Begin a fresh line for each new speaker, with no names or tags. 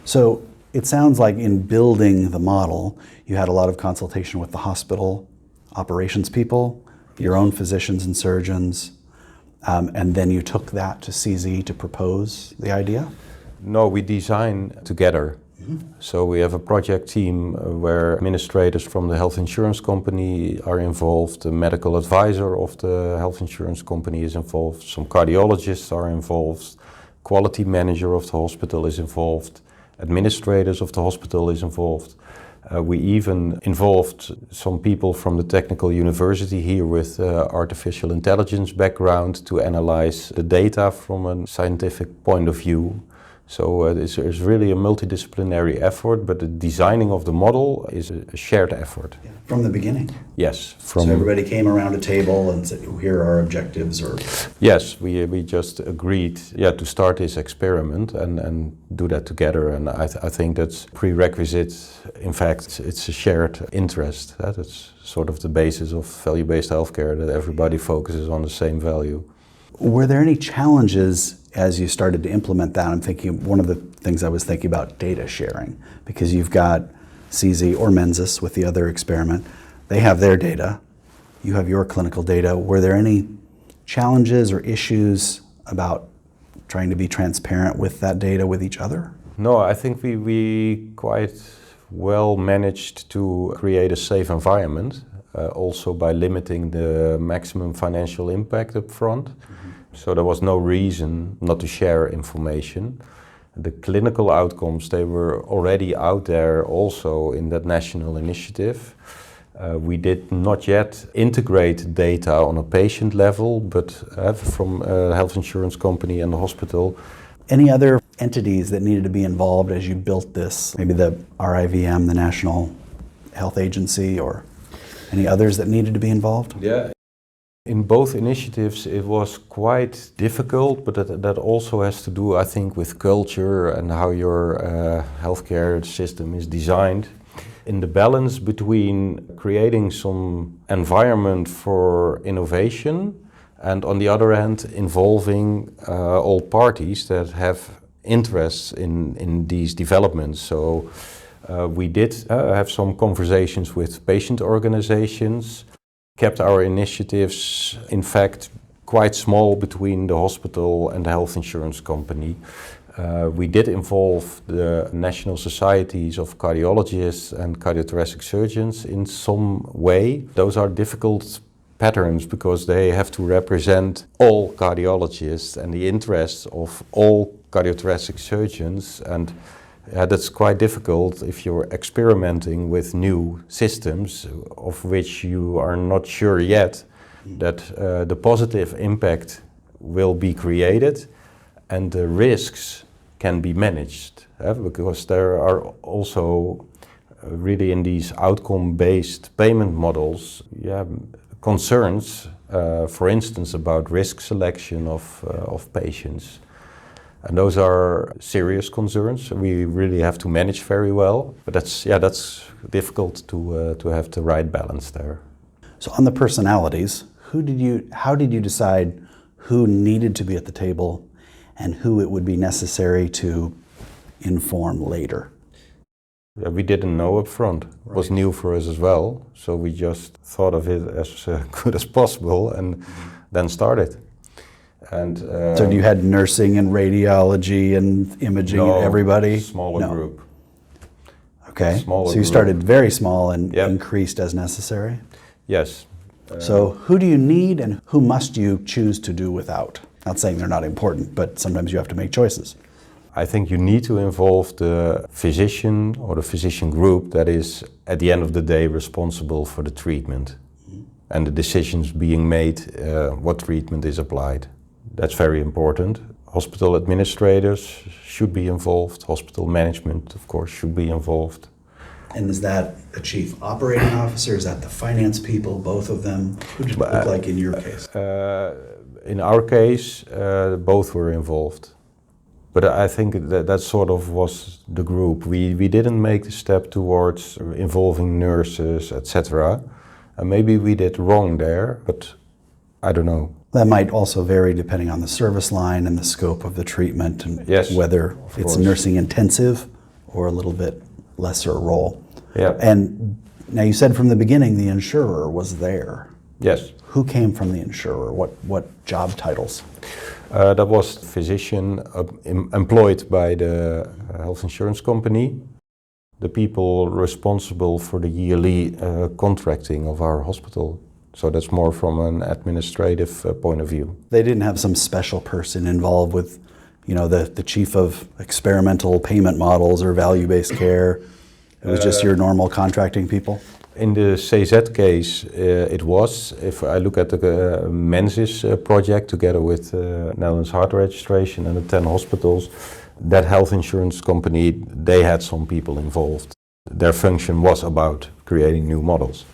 So it sounds like in building the model, you had a lot of consultation with the hospital operations people, your own physicians and surgeons, and then you took that to CZ to propose the idea?
No, we design together. So we have a project team where administrators from the health insurance company are involved, the medical advisor of the health insurance company is involved, some cardiologists are involved, quality manager of the hospital is involved, administrators of the hospital is involved. We even involved some people from the technical university here with artificial intelligence background to analyze the data from a scientific point of view. So it's really a multidisciplinary effort, but the designing of the model is a shared effort.
Yeah. From the beginning?
Yes.
So everybody came around a table and said, here are our objectives? Or
Yes, we just agreed to start this experiment and do that together. And I think that's prerequisite. In fact, it's a shared interest. That's sort of the basis of value-based healthcare, that everybody focuses on the same value.
Were there any challenges as you started to implement that? I'm thinking, one of the things I was thinking about, data sharing, because you've got CZ or Mensis with the other experiment. They have their data, you have your clinical data. Were there any challenges or issues about trying to be transparent with that data with each other?
No, I think we quite well managed to create a safe environment, also by limiting the maximum financial impact up front. So there was no reason not to share information. The clinical outcomes, they were already out there also in that national initiative. We did not yet integrate data on a patient level, but from a health insurance company and the hospital.
Any other entities that needed to be involved as you built this? Maybe the RIVM, the National Health Agency, or any others that needed to be involved?
Yeah. In both initiatives it was quite difficult, but that also has to do, I think, with culture and how your healthcare system is designed. In the balance between creating some environment for innovation and on the other hand involving all parties that have interests in these developments. So we did have some conversations with patient organizations, kept our initiatives, in fact, quite small between the hospital and the health insurance company. We did involve the national societies of cardiologists and cardiothoracic surgeons in some way. Those are difficult patterns because they have to represent all cardiologists and the interests of all cardiothoracic surgeons, and that's quite difficult if you're experimenting with new systems of which you are not sure yet that the positive impact will be created and the risks can be managed. Because there are also really in these outcome-based payment models concerns, for instance, about risk selection of patients. And those are serious concerns. We really have to manage very well, but that's difficult to have the right balance there.
So on the personalities, how did you decide who needed to be at the table and who it would be necessary to inform later?
We didn't know up front. It was new for us as well, so we just thought of it as good as possible and then started. And
so you had nursing and radiology and imaging and everybody?
Smaller group.
Okay,
Smaller
so you started very small and increased as necessary?
Yes.
So who do you need and who must you choose to do without? Not saying they're not important, but sometimes you have to make choices.
I think you need to involve the physician or the physician group that is at the end of the day responsible for the treatment and the decisions being made, what treatment is applied. That's very important. Hospital administrators should be involved. Hospital management, of course, should be involved.
And is that a chief operating officer? Is that the finance people, both of them? Who did it look like in your case?
In our case, both were involved. But I think that sort of was the group. We didn't make the step towards involving nurses, etc. And maybe we did wrong there, but I don't know.
That might also vary depending on the service line and the scope of the treatment and whether it's nursing intensive or a little bit lesser role.
Yeah.
And now you said from the beginning the insurer was there.
Yes.
Who came from the insurer? What job titles?
That was physician employed by the health insurance company, the people responsible for the yearly contracting of our hospital. So that's more from an administrative point of view.
They didn't have some special person involved with, the chief of experimental payment models or value-based care. It was just your normal contracting people?
In the CZ case, it was. If I look at the Mensis project together with Netherlands Heart Registration and the 10 hospitals, that health insurance company, they had some people involved. Their function was about creating new models.